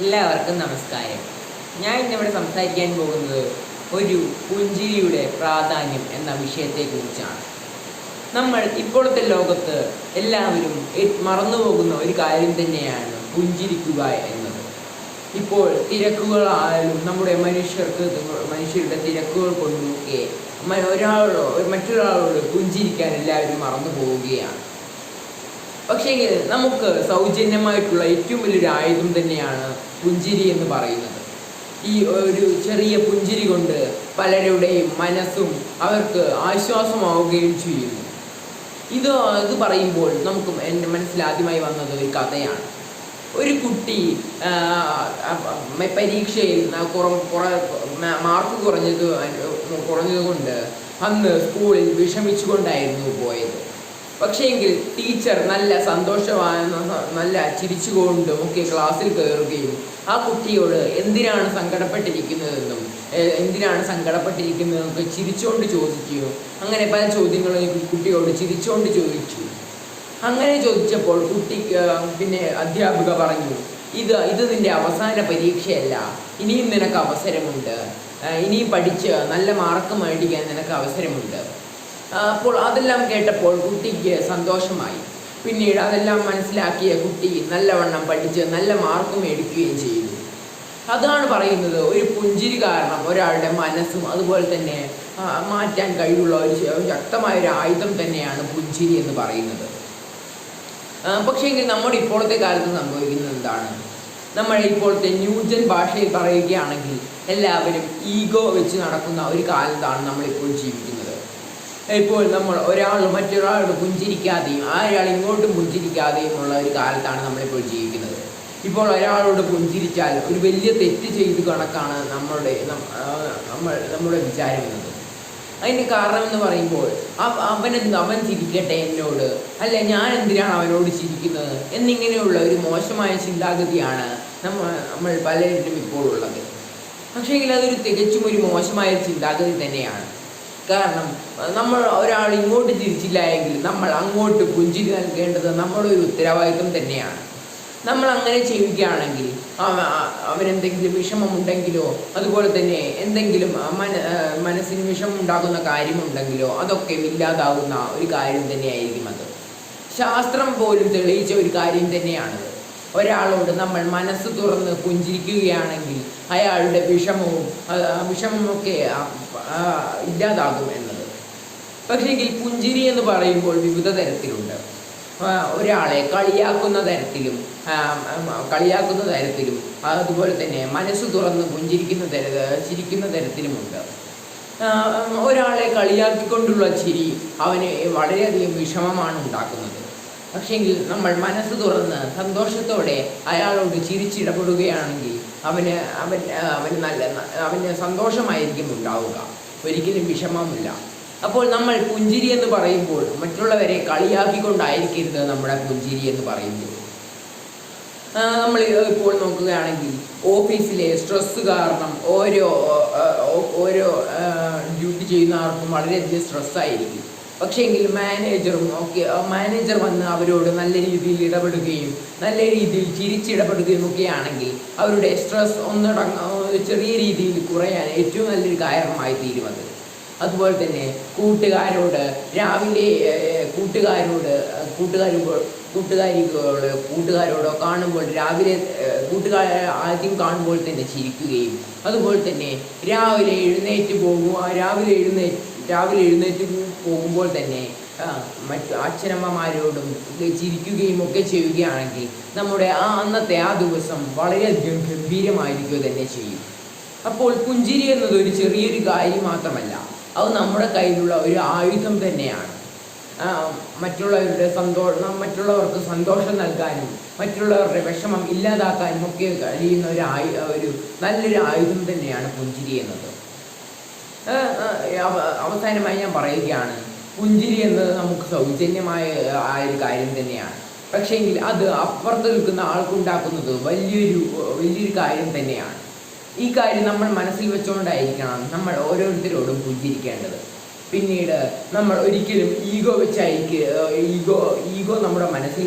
എല്ലാവർക്കും നമസ്കാരം. ഞാൻ ഇന്നിവിടെ സംസാരിക്കാൻ പോകുന്നത് ഒരു പുഞ്ചിരിയുടെ പ്രാധാന്യം എന്ന വിഷയത്തെക്കുറിച്ചാണ്. നമ്മൾ ഇപ്പോഴത്തെ ലോകത്ത് എല്ലാവരും മറന്നുപോകുന്ന ഒരു കാര്യം തന്നെയാണ് പുഞ്ചിരിക്കുക എന്നത്. ഇപ്പോൾ തിരക്കുകളായാലും നമ്മുടെ മനുഷ്യരുടെ തിരക്കുകൾ കൊണ്ടുമൊക്കെ മറ്റൊരാളോട് പുഞ്ചിരിക്കാൻ എല്ലാവരും മറന്നു പോവുകയാണ്. പക്ഷേ നമുക്ക് സൗജന്യമായിട്ടുള്ള ഏറ്റവും വലിയൊരു ആയുധം തന്നെയാണ് പുഞ്ചിരി എന്ന് പറയുന്നത്. ഈ ഒരു ചെറിയ പുഞ്ചിരി കൊണ്ട് പലരുടെയും മനസ്സും അവർക്ക് ആശ്വാസമാവുകയും ചെയ്യുന്നു. ഇത് പറയുമ്പോൾ നമുക്ക് എൻ്റെ മനസ്സിൽ ആദ്യമായി വന്നത് ഒരു കഥയാണ്. ഒരു കുട്ടി പരീക്ഷയിൽ മാർക്ക് കുറഞ്ഞതുകൊണ്ട് അന്ന് സ്കൂളിൽ വിഷമിച്ചുകൊണ്ടായിരുന്നു പോയത്. പക്ഷേങ്കിൽ ടീച്ചർ നല്ല ചിരിച്ചുകൊണ്ടും ഒക്കെ ക്ലാസ്സിൽ കയറുകയും ആ കുട്ടിയോട് എന്തിനാണ് സങ്കടപ്പെട്ടിരിക്കുന്നതെന്നൊക്കെ ചിരിച്ചുകൊണ്ട് ചോദിക്കുകയോ അങ്ങനെ പല ചോദ്യങ്ങളും കുട്ടിയോട് ചിരിച്ചുകൊണ്ട് ചോദിച്ചു. അങ്ങനെ ചോദിച്ചപ്പോൾ പിന്നെ അധ്യാപിക പറഞ്ഞു, ഇത് നിന്റെ അവസാന പരീക്ഷയല്ല, ഇനിയും നിനക്ക് അവസരമുണ്ട്, ഇനിയും പഠിച്ച് നല്ല മാർക്ക് മേടിക്കാൻ നിനക്ക് അവസരമുണ്ട്. അപ്പോൾ അതെല്ലാം കേട്ടപ്പോൾ കുട്ടിക്ക് സന്തോഷമായി. പിന്നീട് അതെല്ലാം മനസ്സിലാക്കിയ കുട്ടി നല്ലവണ്ണം പഠിച്ച് നല്ല മാർക്ക് മേടിക്കുകയും ചെയ്തു. അതാണ് പറയുന്നത്, ഒരു പുഞ്ചിരി കാരണം ഒരാളുടെ മനസ്സും അതുപോലെ തന്നെ മാറ്റാൻ കഴിവുള്ള ഒരു ശക്തമായ ഒരു ആയുധം തന്നെയാണ് പുഞ്ചിരി എന്ന് പറയുന്നത്. പക്ഷേ എങ്കിൽ നമ്മുടെ ഇപ്പോഴത്തെ കാലത്ത് സംഭവിക്കുന്നത് എന്താണ്? നമ്മൾ ഇപ്പോഴത്തെ ന്യൂജൻ ഭാഷയിൽ പറയുകയാണെങ്കിൽ എല്ലാവരും ഈഗോ വെച്ച് നടക്കുന്ന ഒരു കാലത്താണ് നമ്മളിപ്പോൾ ജീവിക്കുന്നത്. ഇപ്പോൾ നമ്മൾ മറ്റൊരാളോട് പുഞ്ചിരിക്കാതെയും ഒരാൾ ഇങ്ങോട്ടും പുഞ്ചിരിക്കാതെയും ഉള്ള ഒരു കാലത്താണ് നമ്മളിപ്പോൾ ജീവിക്കുന്നത്. ഇപ്പോൾ ഒരാളോട് പുഞ്ചിരിച്ചാൽ ഒരു വലിയ തെറ്റ് ചെയ്തു കണക്കാണ് നമ്മുടെ വിചാരം എന്നത്. അതിന് കാരണം എന്ന് പറയുമ്പോൾ അവൻ ചിരിക്കട്ടെ എന്നോട്, അല്ല ഞാൻ എന്തിനാണ് അവനോട് ചിരിക്കുന്നത് എന്നിങ്ങനെയുള്ള ഒരു മോശമായ ചിന്താഗതിയാണ് നമ്മൾ പലരിലും ഇപ്പോൾ ഉള്ളത്. പക്ഷേങ്കിൽ അതൊരു തികച്ചും ഒരു മോശമായ ചിന്താഗതി തന്നെയാണ്. കാരണം നമ്മൾ ഒരാൾ ഇങ്ങോട്ട് ചിരിച്ചില്ല എങ്കിൽ നമ്മൾ അങ്ങോട്ട് പുഞ്ചിരി നൽകേണ്ടത് നമ്മുടെ ഒരു ഉത്തരവാദിത്വം തന്നെയാണ്. നമ്മൾ അങ്ങനെ ചെയ്യുകയാണെങ്കിൽ അവനെന്തെങ്കിലും വിഷമമുണ്ടെങ്കിലോ അതുപോലെ തന്നെ എന്തെങ്കിലും മനസ്സിന് വിഷമമുണ്ടാകുന്ന കാര്യമുണ്ടെങ്കിലോ അതൊക്കെ ഇല്ലാതാവുന്ന ഒരു കാര്യം തന്നെയായിരിക്കും അത്. ശാസ്ത്രം പോലും തെളിയിച്ച ഒരു കാര്യം തന്നെയാണത്. ഒരാളോട് നമ്മൾ മനസ്സ് തുറന്ന് പുഞ്ചിരിക്കുകയാണെങ്കിൽ അയാളുടെ വിഷമമൊക്കെ ഇല്ലാതാകും എന്നത്. പക്ഷേങ്കിൽ പുഞ്ചിരി എന്ന് പറയുമ്പോൾ വിവിധ തരത്തിലുണ്ട്. ഒരാളെ കളിയാക്കുന്ന തരത്തിലും അതുപോലെ തന്നെ മനസ്സ് തുറന്ന് ചിരിക്കുന്ന തരത്തിലുമുണ്ട്. ഒരാളെ കളിയാക്കിക്കൊണ്ടുള്ള ചിരി അവന് വളരെയധികം വിഷമമാണ് ഉണ്ടാക്കുന്നത്. പക്ഷേങ്കിൽ നമ്മൾ മനസ്സ് തുറന്ന് സന്തോഷത്തോടെ അയാളോട് ചിരിച്ചിടപെടുകയാണെങ്കിൽ അവന് സന്തോഷമായിരിക്കും ഉണ്ടാവുക, ഒരിക്കലും വിഷമമില്ല. അപ്പോൾ നമ്മൾ പുഞ്ചിരി എന്ന് പറയുമ്പോൾ മറ്റുള്ളവരെ കളിയാക്കിക്കൊണ്ടായിരിക്കരുത് നമ്മുടെ പുഞ്ചിരി എന്ന് പറയുമ്പോൾ. നമ്മൾ ഇപ്പോൾ നോക്കുകയാണെങ്കിൽ ഓഫീസിലെ സ്ട്രെസ് കാരണം ഓരോ ഡ്യൂട്ടി ചെയ്യുന്നവർക്കും വളരെയധികം സ്ട്രെസ്സായിരിക്കും. പക്ഷേങ്കിൽ മാനേജർ വന്ന് അവരോട് നല്ല രീതിയിൽ ഇടപെടുകയും നല്ല രീതിയിൽ ചിരിച്ചിടപെടുകയും ഒക്കെ ആണെങ്കിൽ അവരുടെ സ്ട്രെസ് ചെറിയ രീതിയിൽ കുറയാൻ ഏറ്റവും നല്ലൊരു കാരണമായി തീരുമത്. അതുപോലെ തന്നെ കൂട്ടുകാരോടോ കാണുമ്പോൾ ആദ്യം കാണുമ്പോൾ തന്നെ ചിരിക്കുകയും അതുപോലെ തന്നെ രാവിലെ എഴുന്നേറ്റ് പോകുമ്പോൾ തന്നെ മറ്റു അച്ഛനമ്മമാരോടും ചിരിക്കുകയും ഒക്കെ ചെയ്യുകയാണെങ്കിൽ നമ്മുടെ അന്നത്തെ ദിവസം വളരെയധികം ഗംഭീരമായിരിക്കുക തന്നെ ചെയ്യും. അപ്പോൾ പുഞ്ചിരി എന്നത് ഒരു ചെറിയൊരു കാര്യം മാത്രമല്ല, അത് നമ്മുടെ കയ്യിലുള്ള ഒരു ആയുധം തന്നെയാണ്. മറ്റുള്ളവർക്ക് സന്തോഷം നൽകാനും മറ്റുള്ളവരുടെ വിഷമം ഇല്ലാതാക്കാനും ഒക്കെ കഴിയുന്ന ഒരു നല്ലൊരു ആയുധം തന്നെയാണ് പുഞ്ചിരി എന്നത്. അവസാനമായി ഞാൻ പറയുകയാണ്, പുഞ്ചിരി എന്നത് നമുക്ക് സൗജന്യമായ ഒരു കാര്യം തന്നെയാണ്. പക്ഷേങ്കിൽ അത് അപ്പുറത്ത് നിൽക്കുന്ന ആൾക്കുണ്ടാക്കുന്നത് വലിയൊരു കാര്യം തന്നെയാണ്. ഈ കാര്യം നമ്മൾ മനസ്സിൽ വെച്ചുകൊണ്ടായിരിക്കണം നമ്മൾ ഓരോരുത്തരോടും പുഞ്ചിരിക്കേണ്ടത്. പിന്നീട് നമ്മൾ ഒരിക്കലും ഈഗോ നമ്മുടെ മനസ്സിൽ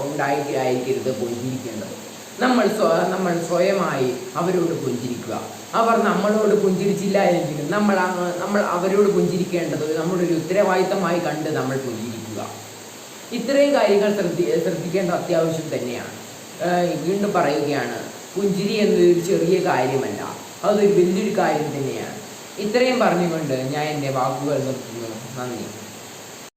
ഉണ്ടായിരിക്കരുത് പുഞ്ചിരിക്കേണ്ടത്. നമ്മൾ സ്വയമായി അവരോട് പുഞ്ചിരിക്കുക. അവർ നമ്മളോട് പുഞ്ചിരിച്ചില്ല എങ്കിലും നമ്മൾ അവരോട് പുഞ്ചിരിക്കേണ്ടത് നമ്മുടെ ഒരു ഉത്തരവാദിത്തമായി കണ്ട് നമ്മൾ പുഞ്ചിരിക്കുക. ഇത്രയും കാര്യങ്ങൾ ശ്രദ്ധിക്കേണ്ട അത്യാവശ്യം തന്നെയാണ്. വീണ്ടും പറയുകയാണ്, പുഞ്ചിരി എന്നതൊരു ചെറിയ കാര്യമല്ല, അതൊരു വലിയൊരു കാര്യം തന്നെയാണ്. ഇത്രയും പറഞ്ഞുകൊണ്ട് ഞാൻ എൻ്റെ വാക്കുകൾ നിർത്തുന്നു. നന്ദി.